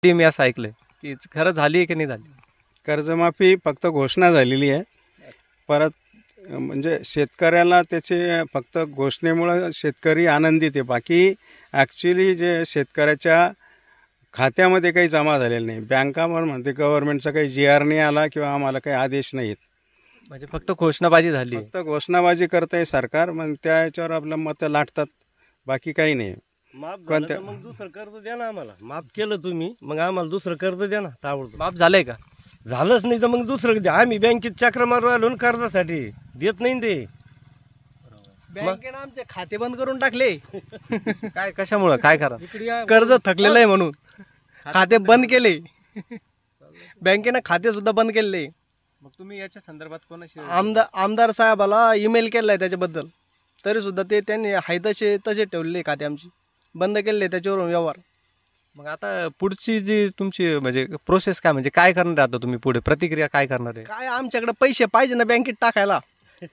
वाटते मी असं ऐकलंय की खरं झाली आहे की नाही झाली? कर्जमाफी फक्त घोषणा झालेली आहे, परत म्हणजे शेतकऱ्याला त्याचे फक्त घोषणेमुळं शेतकरी आनंदित आहे. बाकी ॲक्च्युली जे शेतकऱ्याच्या खात्यामध्ये काही जमा झालेलं नाही. बँकावर म्हणते गव्हर्नमेंटचा काही GR नाही आला किंवा आम्हाला काही आदेश नाहीत. म्हणजे फक्त घोषणाबाजी झाली. फक्त घोषणाबाजी करतंय सरकार, मग त्या याच्यावर आपलं मतं लाटतात, बाकी काही नाही. माफ झालं तर मग दुसरं कर्ज द्या ना आम्हाला. माफ केलं तुम्ही, मग आम्हाला दुसरं कर्ज द्या ना ताबडतोब. माफ झालंय का? झालंच नाही तर मग दुसरं द्या. आम्ही बँकेत चक्र मारू आलो ना कर्जासाठी, देत नाही ते. बँकेनं आमचे खाते बंद करून टाकले. काय कशामुळं काय करा? कर्ज थकलेलं आहे म्हणून खाते बंद केले. बँकेनं खाते सुद्धा बंद केले. मग तुम्ही याच्या संदर्भात कोणाशी आमदार साहेबाला ईमेल केलाय त्याच्याबद्दल, तरी सुद्धा ते त्यांनी हाय तसे ठेवलेले खाते आमची बंद केले त्याच्यावरून व्यवहार. मग आता पुढची जी तुमची म्हणजे प्रोसेस काय, म्हणजे काय करणार आता तुम्ही पुढे, प्रतिक्रिया काय करणार आहे? काय आमच्याकडे पैसे पाहिजे ना बँकेत टाकायला,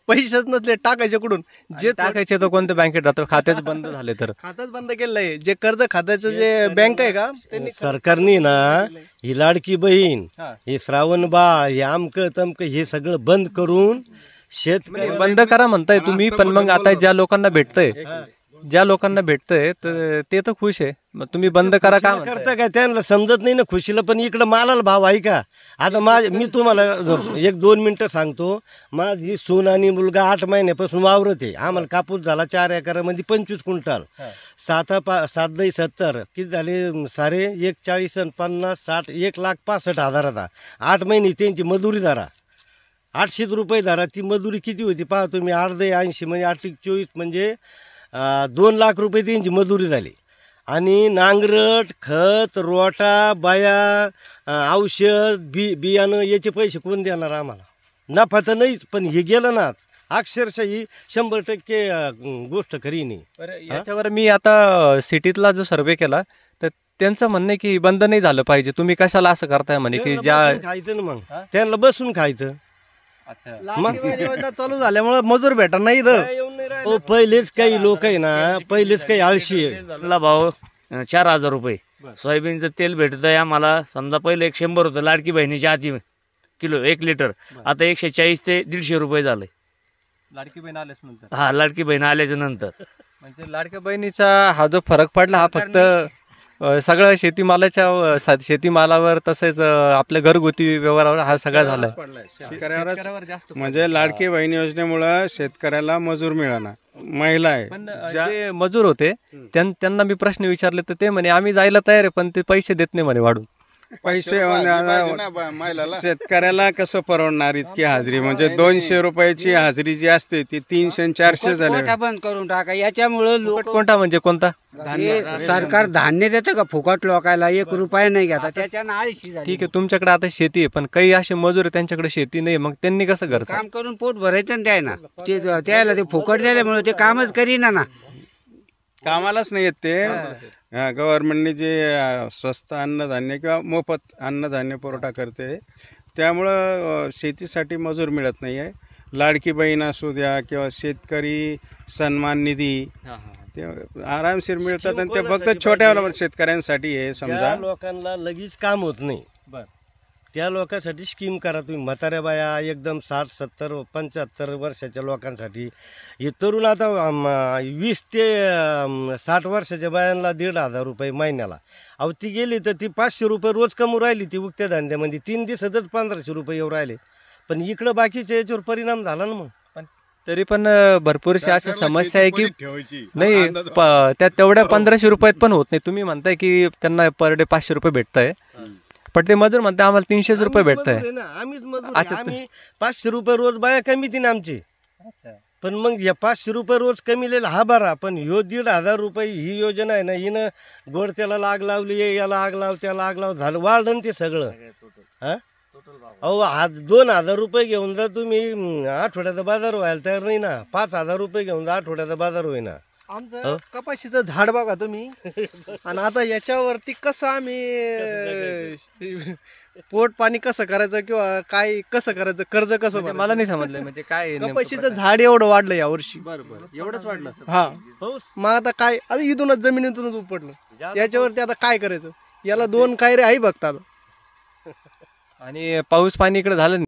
पैसेच नसले टाकायचे कुठून? जे टाकायचे तर कोणत्या बँकेत जातो? खातेच बंद झाले तर खातच बंद केलेलं आहे. जे कर्ज खात्याचं जे बँक आहे का त्यांनी सरकारने ना ही लाडकी बहीण, हे श्रावण बाळ, हे आमकं तमकं हे सगळं बंद करून शेतकरी बंद करा म्हणताय तुम्ही, पण मग आता ज्या लोकांना भेटतंय तर ते तर खुश आहे. मग तुम्ही बंद करा का म्हणताय? करता काय? त्यांना समजत नाही ना खुशीला. पण इकडं मालाला भाव आहे का? आता मी तुम्हाला 1-2 मिनिटं सांगतो. माझी सून आणि मुलगा 8 महिन्यापासून वावरत आहे. आम्हाला कापूस झाला 4 एकरामध्ये 25 क्विंटल. 7-7-70 किती झाले सारे? 140 आणि 50 60 1,65,000. 8 महिने त्यांची मजुरी धरा, 800 रुपये धरा. ती मजुरी किती होती पहा तुम्ही. 8-80 म्हणजे 8-24 म्हणजे 2 लाख रुपये त्यांची मजुरी झाली. आणि नांगरट, खत, रोटा, बाया, औषध, बियाणं याचे पैसे कोण देणार आम्हाला? नफा तर नाहीच, पण हे गेलं ना अक्षरशः ही 100% गोष्ट खरी नाही. याच्यावर मी आता सिटीतला जो सर्वे केला तर त्यांचं म्हणणं आहे की बंद नाही झालं पाहिजे, तुम्ही कशाला असं करताय म्हणे की ज्या खायचं ना मग त्यांना बसून खायचं. योजना चालू झाल्यामुळे मजूर भेटणार नाही इथं. पहिलेच काही लोक आहे ना, पहिलेच काही आळशी आहे. भाव 4,000 रुपये. सोयाबीनचं तेल भेटत आहे आम्हाला. समजा पहिले 100 होतं लाडकी बहिणीच्या आधी किलो 1 लिटर, आता 140 ते 150 रुपये झाले. लाडकी बहीण आल्याच नंतर? हा, लाडकी बहीण आल्याच्या नंतर. म्हणजे लाडक्या बहिणीचा हा जो फरक पडला हा फक्त सगळं शेतीमालावर तसेच आपल्या घरगुती व्यवहारावर हा सगळा झालाय. शेतकऱ्यावर म्हणजे लाडकी बहीण योजनेमुळं शेतकऱ्याला मजूर मिळाला. महिला आहे पण जे मजूर होते त्यांना मी प्रश्न विचारले तर ते म्हणे आम्ही जायला तयार आहे, पण ते पैसे देत नाही म्हणे वाढून. पैसे शेतकऱ्याला कसं परवडणार इतकी हाजरी? म्हणजे 200 रुपयाची हाजरी जी असते ती 300-400 झाली. बंद करून टाका. याच्यामुळे लोक कोणता म्हणजे कोणता? सरकार धान्य देतं का फुकट लोकायला? 1 रुपया नाही घेता, त्याच्यानं आळशी झाली. ठीक आहे, तुमच्याकडे आता शेती आहे, पण काही असे मजूर आहे त्यांच्याकडे शेती नाही, मग त्यांनी कसं घर काम करून पोट भरायचं ना द्यायला. ते त्याला ते फुकट द्यायल्यामुळे ते कामच करीना ना. कामालाच नाही येत ते. गव्हर्नमेंटने जे स्वस्त अन्नधान्य किंवा मोफत अन्नधान्य पुरवठा करते त्यामुळं शेतीसाठी मजूर मिळत नाही आहे. लाडकी बहीण असू द्या किंवा शेतकरी सन्मान निधी ते आरामशीर मिळतात आणि ते फक्त छोट्या शेतकऱ्यांसाठी आहे. समजा लोकांना लगेच काम होत नाही, त्या लोकांसाठी स्कीम करा तुम्ही. म्हाताऱ्या बाया एकदम 60-70-75 वर्षाच्या लोकांसाठी. हे तरुण आता 20 ते 60 वर्षाच्या बायांना 1,500 रुपये महिन्याला. अहो ती गेली तर ती 500 रुपये रोज कमवून राहिली. ती उगत्या धंद्यामध्ये 3 दिवसातच 1500 रुपये येऊ राहिले. पण इकडं बाकीच्या याच्यावर परिणाम झाला ना. मग तरी पण भरपूरशी अशा समस्या आहे की नाही त्या तेवढ्या 1500 रुपयात पण होत नाही. तुम्ही म्हणताय की त्यांना पर डे 500 रुपये भेटत आहे, पण ते मजूर म्हणते आम्हाला 300 रुपये भेटत आहे. आम्ही 500 रुपये रोज बाया कमी ती ना आमची. पण मग या 500 रुपये रोज कमीलेला हा बरा. पण ह्यो 1,500 रुपये ही योजना आहे ना, हिनं गोड त्याला आग लावली, याला आग लाव त्याला आग लाव झालं वाढलं ते सगळं. हा अहो आज 2,000 रुपये घेऊन जा तुम्ही, आठवड्याचा बाजार व्हायला तयार नाही ना. 5,000 रुपये घेऊन जा, आठवड्याचा बाजार होईना. आमचं कपाशीचं झाड बघा तुम्ही. आणि आता याच्यावरती कसं आम्ही पोट पाणी कसं करायचं किंवा काय कसं करायचं, कर्ज कसं? मला नाही समजलं म्हणजे काय. कपाशीचं झाड एवढं वाढलं यावर्षी. बरोबर, एवढंच वाढलं. हा, मग आता काय, आता इथूनच जमिनीतूनच उपटलं. याच्यावरती आता काय करायचं? याला 2 कायरे आई बघतात. आणि पाऊस पाणी इकडे झालं